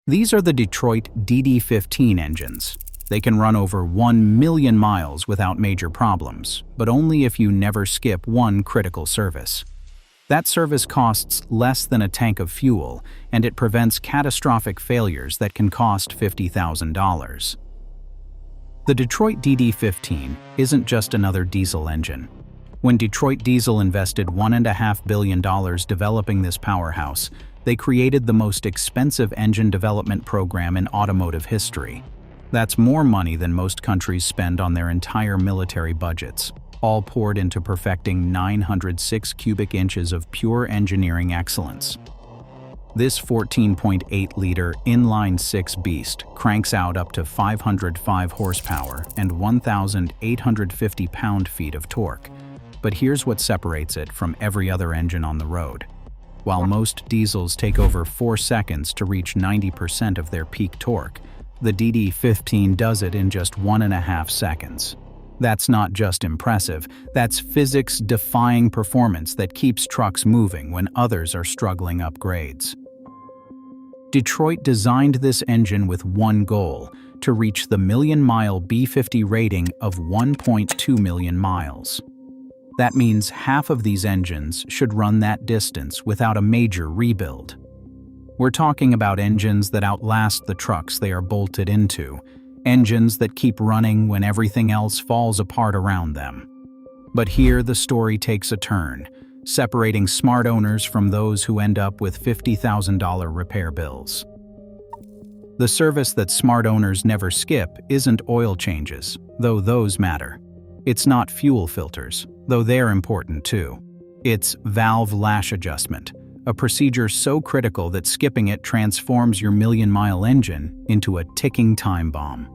These are the Detroit DD15 engines. They can run over 1 million miles without major problems, but only if you never skip one critical service. That service costs less than a tank of fuel, and it prevents catastrophic failures that can cost $50,000. The Detroit DD15 isn't just another diesel engine. When Detroit Diesel invested $1.5 billion developing this powerhouse, they created the most expensive engine development program in automotive history. That's more money than most countries spend on their entire military budgets, all poured into perfecting 906 cubic inches of pure engineering excellence. This 14.8-liter inline-six beast cranks out up to 505 horsepower and 1,850 pound-feet of torque. But here's what separates it from every other engine on the road. While most diesels take over 4 seconds to reach 90% of their peak torque, the DD15 does it in just 1.5 seconds. That's not just impressive, that's physics-defying performance that keeps trucks moving when others are struggling up grades. Detroit designed this engine with one goal: to reach the million-mile B50 rating of 1.2 million miles. That means half of these engines should run that distance without a major rebuild. We're talking about engines that outlast the trucks they are bolted into, engines that keep running when everything else falls apart around them. But here the story takes a turn, separating smart owners from those who end up with $50,000 repair bills. The service that smart owners never skip isn't oil changes, though those matter. It's not fuel filters, though they're important too. It's valve lash adjustment, a procedure so critical that skipping it transforms your million-mile engine into a ticking time bomb.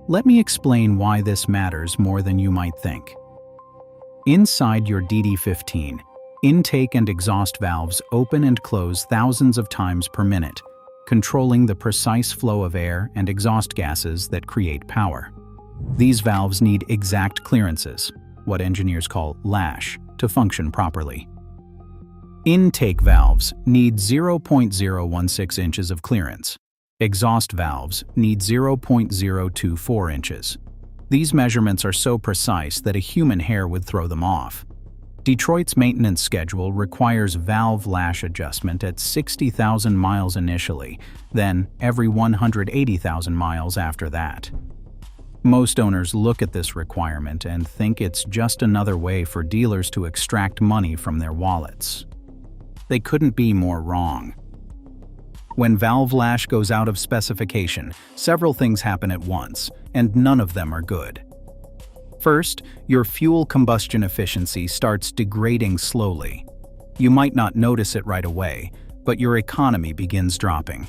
Let me explain why this matters more than you might think. Inside your DD15, intake and exhaust valves open and close thousands of times per minute, controlling the precise flow of air and exhaust gases that create power. These valves need exact clearances, what engineers call lash, to function properly. Intake valves need 0.016 inches of clearance. Exhaust valves need 0.024 inches. These measurements are so precise that a human hair would throw them off. Detroit's maintenance schedule requires valve lash adjustment at 60,000 miles initially, then every 180,000 miles after that. Most owners look at this requirement and think it's just another way for dealers to extract money from their wallets. They couldn't be more wrong. When valve lash goes out of specification, several things happen at once, and none of them are good. First, your fuel combustion efficiency starts degrading slowly. You might not notice it right away, but your economy begins dropping.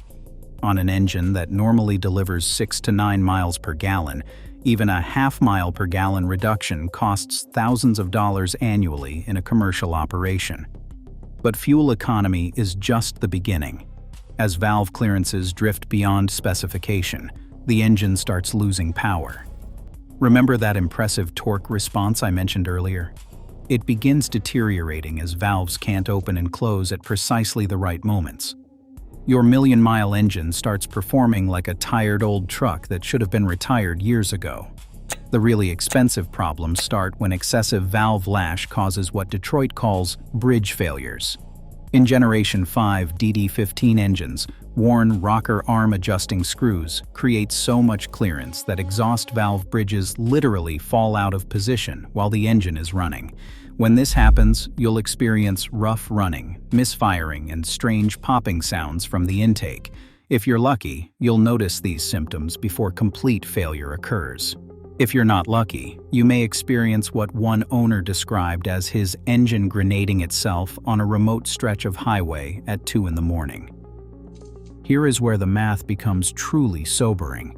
On an engine that normally delivers 6 to 9 miles per gallon, even a half-mile per gallon reduction costs thousands of dollars annually in a commercial operation. But fuel economy is just the beginning. As valve clearances drift beyond specification, the engine starts losing power. Remember that impressive torque response I mentioned earlier? It begins deteriorating as valves can't open and close at precisely the right moments. Your million-mile engine starts performing like a tired old truck that should have been retired years ago. The really expensive problems start when excessive valve lash causes what Detroit calls bridge failures. In Generation 5 DD15 engines, worn rocker arm adjusting screws create so much clearance that exhaust valve bridges literally fall out of position while the engine is running. When this happens, you'll experience rough running, misfiring, and strange popping sounds from the intake. If you're lucky, you'll notice these symptoms before complete failure occurs. If you're not lucky, you may experience what one owner described as his engine grenading itself on a remote stretch of highway at 2 in the morning. Here is where the math becomes truly sobering.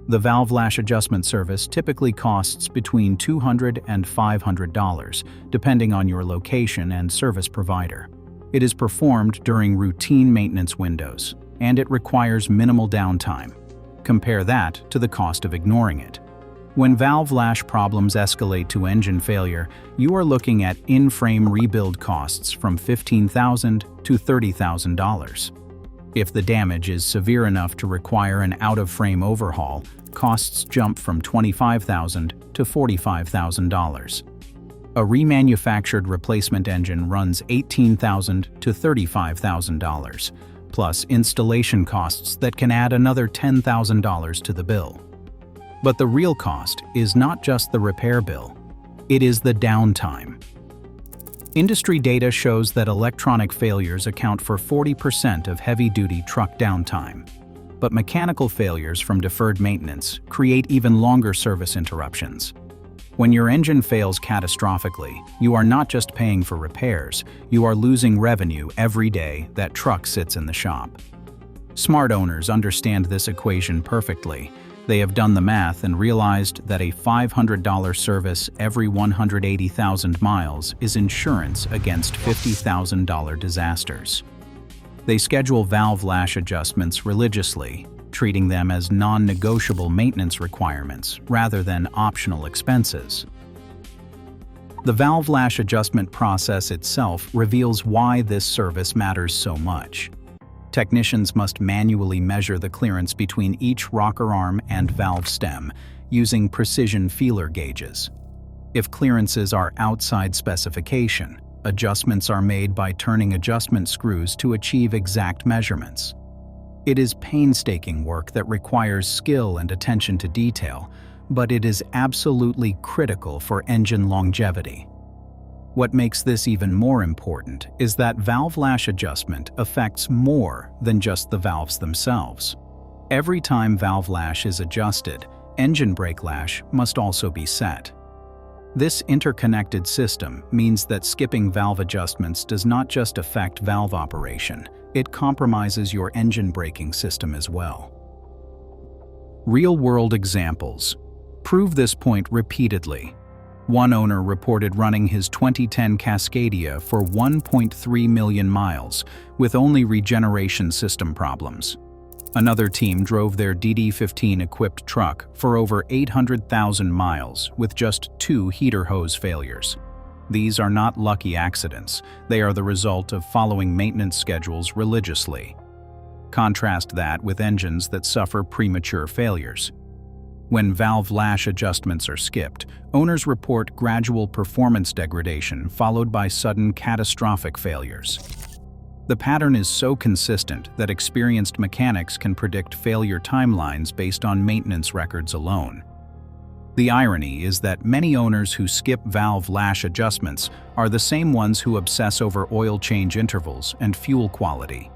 The valve lash adjustment service typically costs between $200 and $500, depending on your location and service provider. It is performed during routine maintenance windows, and it requires minimal downtime. Compare that to the cost of ignoring it. When valve lash problems escalate to engine failure, you are looking at in-frame rebuild costs from $15,000 to $30,000. If the damage is severe enough to require an out-of-frame overhaul, costs jump from $25,000 to $45,000. A remanufactured replacement engine runs $18,000 to $35,000, plus installation costs that can add another $10,000 to the bill. But the real cost is not just the repair bill, it is the downtime. Industry data shows that electronic failures account for 40% of heavy-duty truck downtime. But mechanical failures from deferred maintenance create even longer service interruptions. When your engine fails catastrophically, you are not just paying for repairs, you are losing revenue every day that truck sits in the shop. Smart owners understand this equation perfectly. They have done the math and realized that a $500 service every 180,000 miles is insurance against $50,000 disasters. They schedule valve lash adjustments religiously, treating them as non-negotiable maintenance requirements rather than optional expenses. The valve lash adjustment process itself reveals why this service matters so much. Technicians must manually measure the clearance between each rocker arm and valve stem using precision feeler gauges. If clearances are outside specification, adjustments are made by turning adjustment screws to achieve exact measurements. It is painstaking work that requires skill and attention to detail, but it is absolutely critical for engine longevity. What makes this even more important is that valve lash adjustment affects more than just the valves themselves. Every time valve lash is adjusted, engine brake lash must also be set. This interconnected system means that skipping valve adjustments does not just affect valve operation, it compromises your engine braking system as well. Real-world examples prove this point repeatedly. One owner reported running his 2010 Cascadia for 1.3 million miles with only regeneration system problems. Another team drove their DD15 equipped truck for over 800,000 miles with just 2 heater hose failures. These are not lucky accidents, they are the result of following maintenance schedules religiously. Contrast that with engines that suffer premature failures. When valve lash adjustments are skipped, owners report gradual performance degradation followed by sudden catastrophic failures. The pattern is so consistent that experienced mechanics can predict failure timelines based on maintenance records alone. The irony is that many owners who skip valve lash adjustments are the same ones who obsess over oil change intervals and fuel quality.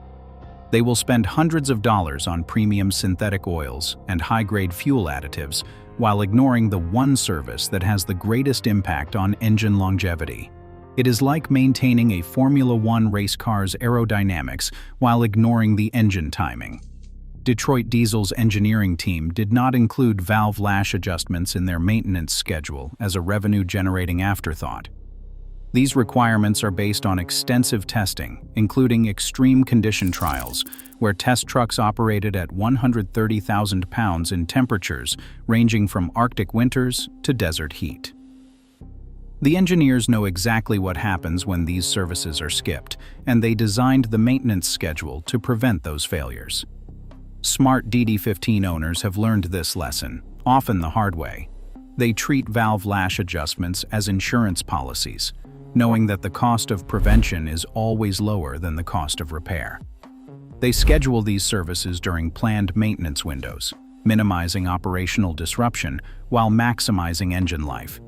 They will spend hundreds of dollars on premium synthetic oils and high-grade fuel additives while ignoring the one service that has the greatest impact on engine longevity. It is like maintaining a Formula One race car's aerodynamics while ignoring the engine timing. Detroit Diesel's engineering team did not include valve lash adjustments in their maintenance schedule as a revenue-generating afterthought. These requirements are based on extensive testing, including extreme condition trials, where test trucks operated at 130,000 pounds in temperatures ranging from Arctic winters to desert heat. The engineers know exactly what happens when these services are skipped, and they designed the maintenance schedule to prevent those failures. Smart DD15 owners have learned this lesson, often the hard way. They treat valve lash adjustments as insurance policies, knowing that the cost of prevention is always lower than the cost of repair. They schedule these services during planned maintenance windows, minimizing operational disruption while maximizing engine life.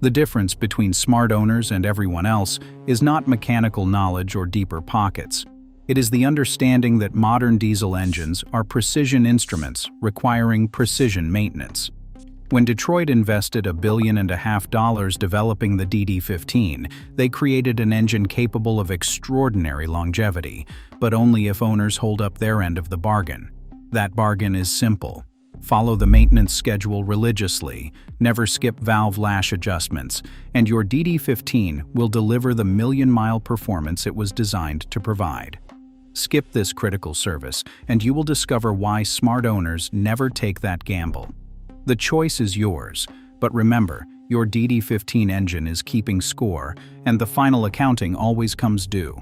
The difference between smart owners and everyone else is not mechanical knowledge or deeper pockets. It is the understanding that modern diesel engines are precision instruments requiring precision maintenance. When Detroit invested $1.5 billion developing the DD15, they created an engine capable of extraordinary longevity, but only if owners hold up their end of the bargain. That bargain is simple. Follow the maintenance schedule religiously, never skip valve lash adjustments, and your DD15 will deliver the million-mile performance it was designed to provide. Skip this critical service, and you will discover why smart owners never take that gamble. The choice is yours, but remember, your DD15 engine is keeping score, and the final accounting always comes due.